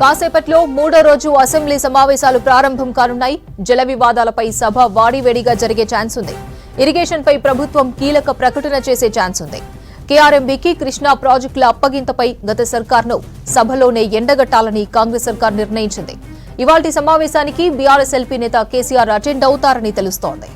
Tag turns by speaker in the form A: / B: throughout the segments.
A: కాసేపట్లో మూడో రోజు అసెంబ్లీ సమావేశాలు ప్రారంభం కానున్నాయి. జల వివాదాలపై సభ వాడివేడిగా జరిగే ఛాన్స్ ఉంది. ఇరిగేషన్పై ప్రభుత్వం కీలక ప్రకటన చేసే ఛాన్స్ ఉంది. కేఆర్ఎంబీకి కృష్ణా ప్రాజెక్టుల అప్పగింతపై గత సర్కార్ను సభలోనే ఎండగట్టాలని కాంగ్రెస్ సర్కార్ నిర్ణయించింది. ఇవాల్టి సమావేశానికి బీఆర్ఎస్ ఎల్పీ నేత కేసీఆర్ అటెండ్ అవుతారని తెలుస్తోంది.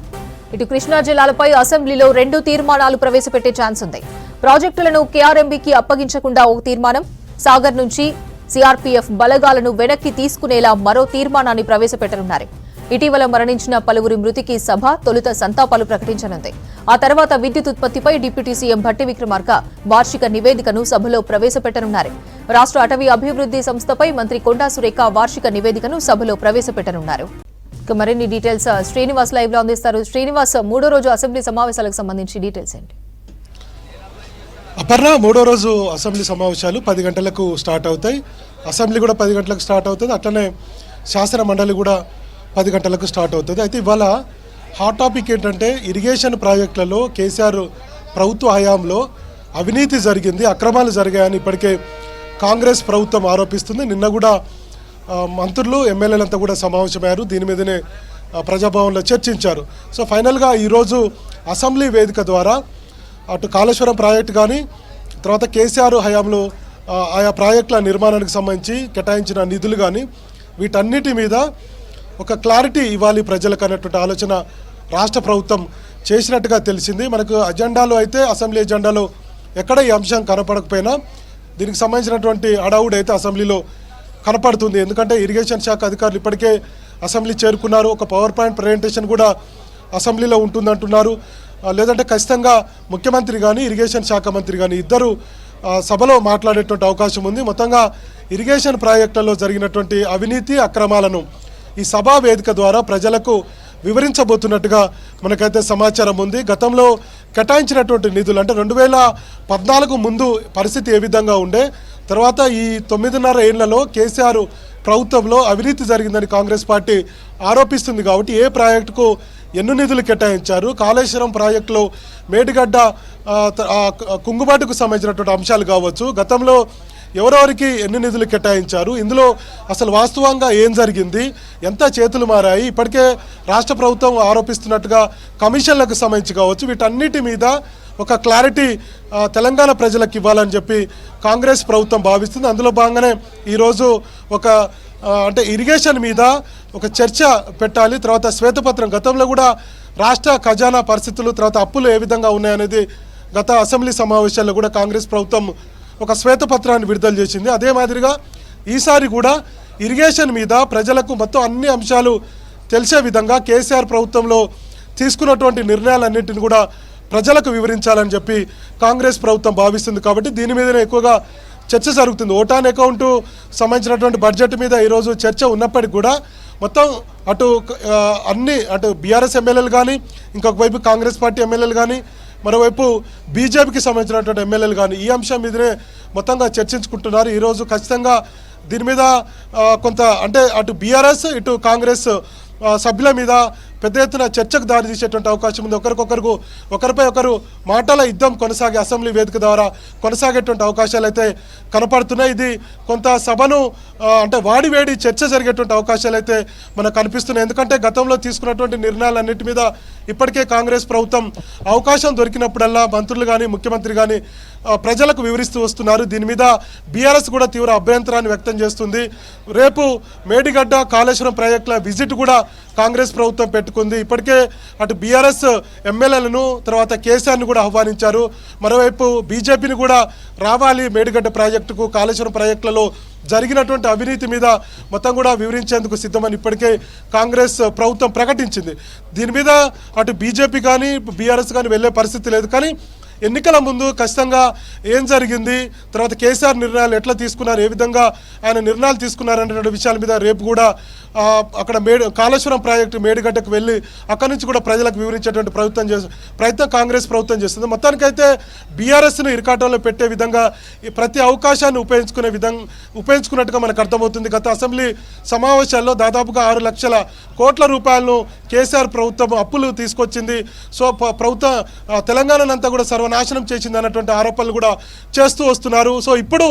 A: ఇటు కృష్ణా జిల్లాలపై అసెంబ్లీలో 2 తీర్మానాలు ప్రవేశపెట్టే ఛాన్స్ ఉంది. ప్రాజెక్టులను కేఆర్ఎంబీకి అప్పగించకుండా ఒక తీర్మానం, సాగర్ నుంచి సీఆర్పీఎఫ్ బలగాలను వెనక్కి తీసుకునేలా మరో తీర్మానాన్ని ప్రవేశపెట్టనున్నారు. ఇటీవల మరణించిన పలువురి మృతికి సభ తొలుత సంతాపాలు ప్రకటించనుంది. ఆ తర్వాత విద్యుత్ ఉత్పత్తిపై డిప్యూటీ సీఎం భట్టి విక్రమార్క వార్షిక నివేదికను సభలో ప్రవేశపెట్టనున్నారు. రాష్ట్ర అటవీ అభివృద్ధి సంస్థపై మంత్రి కొండా సురేఖ వార్షిక నివేదికను సభలో ప్రవేశపెట్టనున్నారు. మరిన్ని డీటెయిల్స్ శ్రీనివాస్ లైవ్ లో అందిస్తారు. శ్రీనివాస్, మూడో రోజు అసెంబ్లీ సమావేశాలకు సంబంధించి డీటెయిల్స్ ఏంటి?
B: అపర్ణ, మూడో రోజు అసెంబ్లీ సమావేశాలు 10 గంటలకు స్టార్ట్ అవుతాయి. అసెంబ్లీ కూడా 10 గంటలకు స్టార్ట్ అవుతుంది. అట్లనే శాసన మండలి కూడా 10 గంటలకు స్టార్ట్ అవుతుంది. అయితే ఇవాళ హాట్ టాపిక్ ఏంటంటే ఇరిగేషన్ ప్రాజెక్టులలో కేసీఆర్ ప్రభుత్వ హయాంలో అవినీతి జరిగింది, అక్రమాలు జరిగాయని ఇప్పటికే కాంగ్రెస్ ప్రభుత్వం ఆరోపిస్తుంది. నిన్న కూడా మంత్రులు ఎమ్మెల్యేలంతా కూడా సమావేశమయ్యారు. దీని మీదనే ప్రజాభవన్లో చర్చించారు. సో ఫైనల్గా ఈరోజు అసెంబ్లీ వేదిక ద్వారా అటు కాళేశ్వరం ప్రాజెక్టు కానీ, తర్వాత కేసీఆర్ హయాంలో ఆయా ప్రాజెక్టుల నిర్మాణానికి సంబంధించి కేటాయించిన నిధులు కానీ, వీటన్నిటి మీద ఒక క్లారిటీ ఇవ్వాలి ప్రజలకు అన్నటువంటి ఆలోచన రాష్ట్ర ప్రభుత్వం చేసినట్టుగా తెలిసింది. మనకు అజెండాలో అయితే అసెంబ్లీ అజెండాలో ఎక్కడ ఈ అంశం కనపడకపోయినా దీనికి సంబంధించినటువంటి అడవుడు అయితే అసెంబ్లీలో కనపడుతుంది. ఎందుకంటే ఇరిగేషన్ శాఖ అధికారులు ఇప్పటికే అసెంబ్లీ చేరుకున్నారు. ఒక పవర్ పాయింట్ ప్రజెంటేషన్ కూడా అసెంబ్లీలో ఉంటుందంటున్నారు. లేదంటే ఖచ్చితంగా ముఖ్యమంత్రి కానీ ఇరిగేషన్ శాఖ మంత్రి కానీ ఇద్దరు సభలో మాట్లాడేటువంటి అవకాశం ఉంది. మొత్తంగా ఇరిగేషన్ ప్రాజెక్టులలో జరిగినటువంటి అవినీతి అక్రమాలను ఈ సభా వేదిక ద్వారా ప్రజలకు వివరించబోతున్నట్టుగా మనకైతే సమాచారం ఉంది. గతంలో కేటాయించినటువంటి నిధులు అంటే 2014 ముందు పరిస్థితి ఏ విధంగా ఉండే, తర్వాత ఈ 9.5 ఏళ్లలో కేసీఆర్ ప్రభుత్వంలో అవినీతి జరిగిందని కాంగ్రెస్ పార్టీ ఆరోపిస్తుంది. కాబట్టి ఏ ప్రాజెక్టుకు ఎన్ని నిధులు కేటాయించారు, కాళేశ్వరం ప్రాజెక్టులో మేడిగడ్డ కుంగుబాటుకు సంబంధించినటువంటి అంశాలు కావచ్చు, గతంలో ఎవరెవరికి ఎన్ని నిధులు కేటాయించారు, ఇందులో అసలు వాస్తవంగా ఏం జరిగింది, ఎంత చేతులు మారాయి, ఇప్పటికే రాష్ట్ర ప్రభుత్వం ఆరోపిస్తున్నట్టుగా కమిషన్లకు సంబంధించి కావచ్చు, వీటన్నిటి మీద ఒక క్లారిటీ తెలంగాణ ప్రజలకు ఇవ్వాలని చెప్పి కాంగ్రెస్ ప్రభుత్వం భావిస్తుంది. అందులో భాగంగానే ఈరోజు ఒక అంటే ఇరిగేషన్ మీద ఒక చర్చ పెట్టాలి. తర్వాత శ్వేతపత్రం, గతంలో కూడా రాష్ట్ర ఖజానా పరిస్థితులు, తర్వాత అప్పులు ఏ విధంగా ఉన్నాయనేది గత అసెంబ్లీ సమావేశాల్లో కూడా కాంగ్రెస్ ప్రభుత్వం ఒక శ్వేతపత్రాన్ని విడుదల చేసింది. అదే మాదిరిగా ఈసారి కూడా ఇరిగేషన్ మీద ప్రజలకు మొత్తం అన్ని అంశాలు తెలిసే విధంగా కేసీఆర్ ప్రభుత్వంలో తీసుకున్నటువంటి నిర్ణయాలన్నింటిని కూడా ప్రజలకు వివరించాలని చెప్పి కాంగ్రెస్ ప్రభుత్వం భావిస్తుంది. కాబట్టి దీని మీదనే ఎక్కువగా చర్చ జరుగుతుంది. ఓటాన్ అకౌంట్ సంబంధించినటువంటి బడ్జెట్ మీద ఈరోజు చర్చ ఉన్నప్పటికీ కూడా మొత్తం అటు బీఆర్ఎస్ ఎమ్మెల్యేలు కానీ, ఇంకొక వైపు కాంగ్రెస్ పార్టీ ఎమ్మెల్యేలు కానీ, మరోవైపు బీజేపీకి సంబంధించినటువంటి ఎమ్మెల్యేలు కానీ ఈ అంశం మీదనే మొత్తంగా చర్చించుకుంటున్నారు. ఈరోజు ఖచ్చితంగా దీని మీద కొంత అంటే అటు బీఆర్ఎస్ ఇటు కాంగ్రెస్ సభ్యుల మీద పెద్ద ఎత్తున చర్చకు దారితీసేటువంటి అవకాశం ఉంది. ఒకరిపై ఒకరు మాటల యుద్ధం కొనసాగే అసెంబ్లీ వేదిక ద్వారా కొనసాగేటువంటి అవకాశాలు అయితే కనపడుతున్నాయి. ఇది కొంత సభను అంటే వాడివేడి చర్చ జరిగేటువంటి అవకాశాలు అయితే మనకు కనిపిస్తున్నాయి. ఎందుకంటే గతంలో తీసుకున్నటువంటి నిర్ణయాలన్నింటి మీద ఇప్పటికే కాంగ్రెస్ ప్రభుత్వం అవకాశం దొరికినప్పుడల్లా మంత్రులు కానీ ముఖ్యమంత్రి కానీ ప్రజలకు వివరిస్తూ వస్తున్నారు. దీని మీద బీఆర్ఎస్ కూడా తీవ్ర అభ్యంతరాన్ని వ్యక్తం చేస్తుంది. రేపు మేడిగడ్డ కాళేశ్వరం ప్రాజెక్టుల విజిట్ కూడా కాంగ్రెస్ ప్రభుత్వం పెట్టుకుంది. ఇప్పటికే అటు బీఆర్ఎస్ ఎమ్మెల్యేలను తర్వాత కేసీఆర్ని కూడా ఆహ్వానించారు. మరోవైపు బీజేపీని కూడా రావాలి మేడిగడ్డ ప్రాజెక్టుకు, కాళేశ్వరం ప్రాజెక్టులలో జరిగినటువంటి అవినీతి మీద మొత్తం కూడా వివరించేందుకు సిద్ధమని ఇప్పటికే కాంగ్రెస్ ప్రభుత్వం ప్రకటించింది. దీని మీద అటు బీజేపీ కానీ బీఆర్ఎస్ కానీ వెళ్ళే పరిస్థితి లేదు. కానీ ఎన్నికల ముందు ఖచ్చితంగా ఏం జరిగింది, తర్వాత కేసీఆర్ నిర్ణయాలు ఎట్లా తీసుకున్నారు, ఏ విధంగా ఆయన నిర్ణయాలు తీసుకున్నారు అనేటువంటి విషయాల మీద రేపు కూడా అక్కడ కాళేశ్వరం ప్రాజెక్టు మేడిగడ్డకు వెళ్ళి అక్కడి నుంచి కూడా ప్రజలకు వివరించేటువంటి ప్రయత్నం కాంగ్రెస్ ప్రభుత్వం చేస్తుంది. మొత్తానికైతే బీఆర్ఎస్ను ఇరకాటంలో పెట్టే విధంగా ప్రతి అవకాశాన్ని ఉపయోగించుకున్నట్టుగా మనకు అర్థమవుతుంది. గత అసెంబ్లీ సమావేశాల్లో దాదాపుగా 6 లక్షల కోట్ల రూపాయలను కేసీఆర్ ప్రభుత్వం అప్పులు తీసుకొచ్చింది. సో ప్రభుత్వం తెలంగాణనంతా కూడా సర్వనాశనం చేసింది అన్నటువంటి ఆరోపణలు కూడా చేస్తూ వస్తున్నారు. సో ఇప్పుడు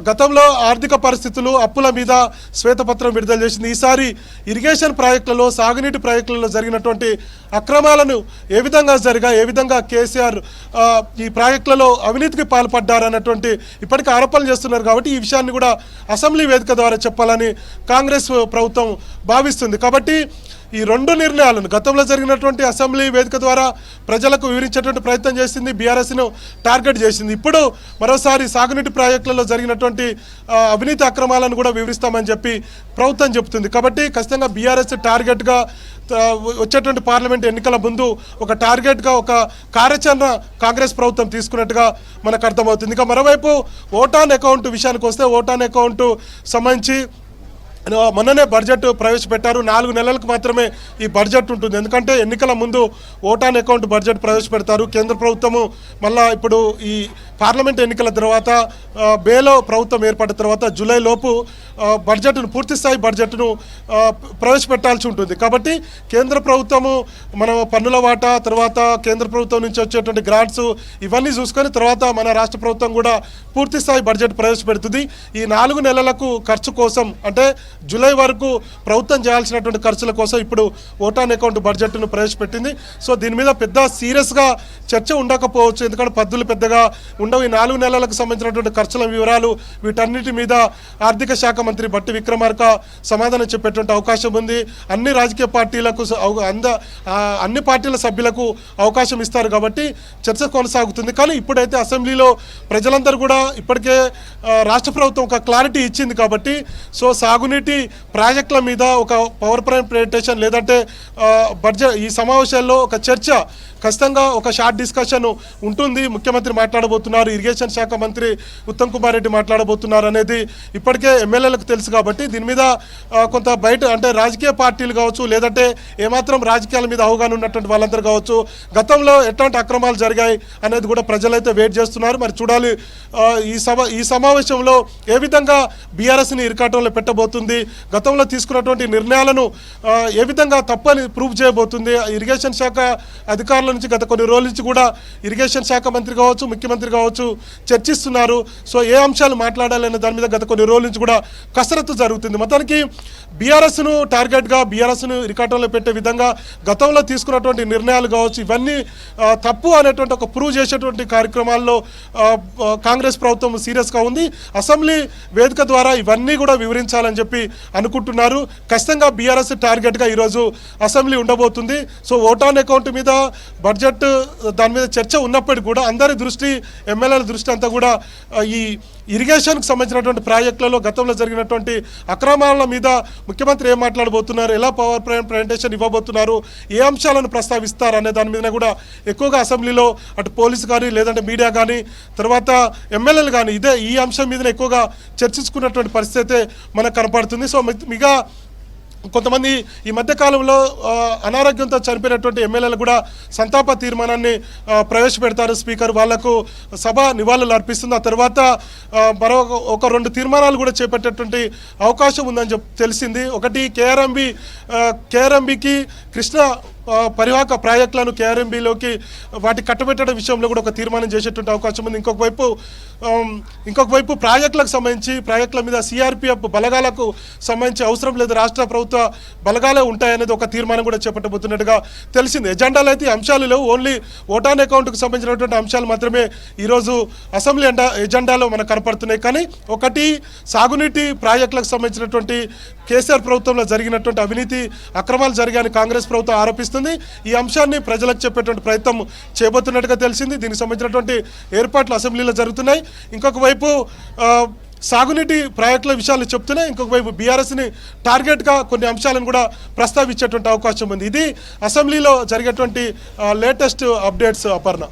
B: గతంలో ఆర్థిక పరిస్థితులు అప్పుల మీద శ్వేతపత్రం విడుదల చేసింది. ఈసారి ఇరిగేషన్ ప్రాజెక్టులలో సాగునీటి ప్రాజెక్టులలో జరిగినటువంటి అక్రమాలను ఏ విధంగా ఏ విధంగా కేసీఆర్ ఈ ప్రాజెక్టులలో అవినీతికి పాల్పడ్డారన్నటువంటి ఇప్పటికీ ఆరోపణలు చేస్తున్నారు. కాబట్టి ఈ విషయాన్ని కూడా అసెంబ్లీ వేదిక ద్వారా చెప్పాలని కాంగ్రెస్ ప్రభుత్వం భావిస్తుంది. కాబట్టి ఈ రెండు నిర్ణయాలను గతంలో జరిగినటువంటి అసెంబ్లీ వేదిక ద్వారా ప్రజలకు వివరించేటువంటి ప్రయత్నం చేసింది, బీఆర్ఎస్ను టార్గెట్ చేసింది. ఇప్పుడు మరోసారి సాగునీటి ప్రాజెక్టులలో జరిగినటువంటి అవినీతి అక్రమాలను కూడా వివరిస్తామని చెప్పి ప్రభుత్వం చెబుతుంది. కాబట్టి ఖచ్చితంగా బీఆర్ఎస్ టార్గెట్గా వచ్చేటువంటి పార్లమెంట్ ఎన్నికల ముందు ఒక టార్గెట్గా ఒక కార్యాచరణ కాంగ్రెస్ ప్రభుత్వం తీసుకున్నట్టుగా మనకు అర్థమవుతుంది. ఇక మరోవైపు ఓటాన్ అకౌంట్ విషయానికి వస్తే ఓటాన్ అకౌంట్ సంబంధించి మొన్ననే బడ్జెట్ ప్రవేశపెట్టారు. 4 నెలలకు మాత్రమే ఈ బడ్జెట్ ఉంటుంది. ఎందుకంటే ఎన్నికల ముందు ఓటాన్ అకౌంట్ బడ్జెట్ ప్రవేశపెడతారు. కేంద్ర ప్రభుత్వము మళ్ళా ఇప్పుడు ఈ పార్లమెంట్ ఎన్నికల తర్వాత మేలో ప్రభుత్వం ఏర్పడిన తర్వాత జూలై లోపు బడ్జెట్ను పూర్తిస్థాయి బడ్జెట్ను ప్రవేశపెట్టాల్సి ఉంటుంది. కాబట్టి కేంద్ర ప్రభుత్వము మన పన్నుల వాటా తర్వాత కేంద్ర ప్రభుత్వం నుంచి వచ్చేటువంటి గ్రాంట్స్ ఇవన్నీ చూసుకొని తర్వాత మన రాష్ట్ర ప్రభుత్వం కూడా పూర్తిస్థాయి బడ్జెట్ ప్రవేశపెడుతుంది. ఈ 4 నెలలకు ఖర్చు కోసం అంటే జూలై వరకు ప్రభుత్వం చేయాల్సినటువంటి ఖర్చుల కోసం ఇప్పుడు ఓటాన్ అకౌంట్ బడ్జెట్ను ప్రవేశపెట్టింది. సో దీని మీద పెద్ద సీరియస్గా చర్చ ఉండకపోవచ్చు, ఎందుకంటే పద్దులు పెద్దగా ఉండవు. ఈ 4 నెలలకు సంబంధించినటువంటి ఖర్చుల వివరాలు వీటన్నిటి మీద ఆర్థిక శాఖ మంత్రి బట్టి విక్రమార్క సమాధానం చెప్పేటువంటి అవకాశం ఉంది. అన్ని రాజకీయ పార్టీలకు అన్ని పార్టీల సభ్యులకు అవకాశం ఇస్తారు కాబట్టి చర్చ కొనసాగుతుంది. కానీ ఇప్పుడైతే అసెంబ్లీలో ప్రజలందరూ కూడా ఇప్పటికే రాష్ట్ర ప్రభుత్వం ఒక క్లారిటీ ఇచ్చింది. కాబట్టి సో సాగునీటి ప్రాజెక్టుల మీద ఒక పవర్ పాయింట్ ప్రెజెంటేషన్ లేదంటే బడ్జెట్ ఈ సమావేశాల్లో ఒక చర్చ ఖచ్చితంగా ఒక షార్ట్ డిస్కషన్ ఉంటుంది. ముఖ్యమంత్రి మాట్లాడబోతున్నారు, ఇరిగేషన్ శాఖ మంత్రి ఉత్తమ్ కుమార్ రెడ్డి మాట్లాడబోతున్నారు అనేది ఇప్పటికే ఎమ్మెల్యేలకు తెలుసు. కాబట్టి దీని మీద కొంత బయట అంటే రాజకీయ పార్టీలు కావచ్చు లేదంటే ఏమాత్రం రాజకీయాల మీద అవగాహన ఉన్నటువంటి వాళ్ళందరూ కావచ్చు గతంలో ఎట్లాంటి అక్రమాలు జరిగాయి అనేది కూడా ప్రజలైతే వెయిట్ చేస్తున్నారు. మరి చూడాలి ఈ సమావేశంలో ఏ విధంగా బీఆర్ఎస్ని ఇరకాటంలో పెట్టబోతుంది, గతంలో తీసుకున్నటువంటి నిర్ణయాలను ఏ విధంగా తప్పని ప్రూవ్ చేయబోతుంది. ఇరిగేషన్ శాఖ అధికారుల నుంచి గత కొన్ని రోజుల నుంచి కూడా ఇరిగేషన్ శాఖ మంత్రి కావచ్చు ముఖ్యమంత్రి కావచ్చు చర్చిస్తున్నారు. సో ఏ అంశాలు మాట్లాడాలనే దాని మీద గత కొన్ని రోజుల నుంచి కూడా కసరత్తు జరుగుతుంది. మొత్తానికి బీఆర్ఎస్ను టార్గెట్గా బీఆర్ఎస్ను ఇరకాటంలో పెట్టే విధంగా గతంలో తీసుకున్నటువంటి నిర్ణయాలు కావచ్చు ఇవన్నీ తప్పు అనేటువంటి ఒక ప్రూవ్ చేసేటువంటి కార్యక్రమాల్లో కాంగ్రెస్ ప్రభుత్వం సీరియస్గా ఉంది. అసెంబ్లీ వేదిక ద్వారా ఇవన్నీ కూడా వివరించాలని చెప్పి అనుకుంటున్నారు. ఖచ్చితంగా బీఆర్ఎస్ టార్గెట్గా ఈరోజు అసెంబ్లీ ఉండబోతుంది. సో ఓటాన్ అకౌంట్ మీద బడ్జెట్ దాని మీద చర్చ ఉన్నప్పటికీ కూడా అందరి దృష్టి ఎమ్మెల్యేల దృష్టి అంతా కూడా ఈ ఇరిగేషన్కి సంబంధించినటువంటి ప్రాజెక్టులలో గతంలో జరిగినటువంటి అక్రమాల మీద ముఖ్యమంత్రి ఏం మాట్లాడబోతున్నారు, ఎలా పవర్ ప్రజెంటేషన్ ఇవ్వబోతున్నారు, ఏ అంశాలను ప్రస్తావిస్తారు అనే దాని మీద కూడా ఎక్కువగా అసెంబ్లీలో అటు పోలీసు కానీ లేదంటే మీడియా కానీ తర్వాత ఎమ్మెల్యేలు కానీ ఈ అంశం మీద ఎక్కువగా చర్చించుకున్నటువంటి పరిస్థితి మనకు కనపడుతుంది. సో మిగతా కొంతమంది ఈ మధ్యకాలంలో అనారోగ్యంతో చనిపోయినటువంటి ఎమ్మెల్యేలు కూడా సంతాప తీర్మానాన్ని ప్రవేశపెడతారు స్పీకర్, వాళ్లకు సభ నివాళులు అర్పిస్తుంది. ఆ తర్వాత ఒక 2 తీర్మానాలు కూడా చేపట్టేటువంటి అవకాశం ఉందని తెలిసింది. ఒకటి కేఆర్ఎంబికి కృష్ణా పరివాహక ప్రాజెక్టులను కేఆర్ఎంబిలోకి వాటి కట్టబెట్టడం విషయంలో కూడా ఒక తీర్మానం చేసేటువంటి అవకాశం ఉంది. ఇంకొక వైపు ప్రాజెక్టులకు సంబంధించి ప్రాజెక్టుల మీద సిఆర్పిఎఫ్ బలగాలకు సంబంధించి అవసరం లేదు, రాష్ట్ర ప్రభుత్వ బలగాలే ఉంటాయనేది ఒక తీర్మానం కూడా చేపట్టబోతున్నట్టుగా తెలిసింది. ఎజెండాలో అయితే అంశాలు లేవు, ఓన్లీ ఓటాన్ అకౌంట్కి సంబంధించినటువంటి అంశాలు మాత్రమే ఈరోజు అసెంబ్లీ ఎజెండాలో మనకు కనపడుతున్నాయి. కానీ ఒకటి సాగునీటి ప్రాజెక్టులకు సంబంధించినటువంటి కేసీఆర్ ప్రభుత్వంలో జరిగినటువంటి అవినీతి అక్రమాలు జరిగాయని కాంగ్రెస్ ప్రభుత్వం ఆరోపిస్తుంది. ఈ అంశాన్ని ప్రజలకు చెప్పేటువంటి ప్రయత్నం చేయబోతున్నట్టుగా తెలిసింది. దీనికి సంబంధించినటువంటి ఏర్పాట్లు అసెంబ్లీలో జరుగుతున్నాయి. ఇంకొక వైపు సాగునీటి ప్రాజెక్టుల విషయాలు చెప్తున్నాయి, ఇంకొక వైపు బీఆర్ఎస్ని టార్గెట్గా కొన్ని అంశాలను కూడా ప్రస్తావించేటువంటి అవకాశం ఉంది. ఇది అసెంబ్లీలో జరిగేటువంటి లేటెస్ట్ అప్డేట్స్. అపర్ణ.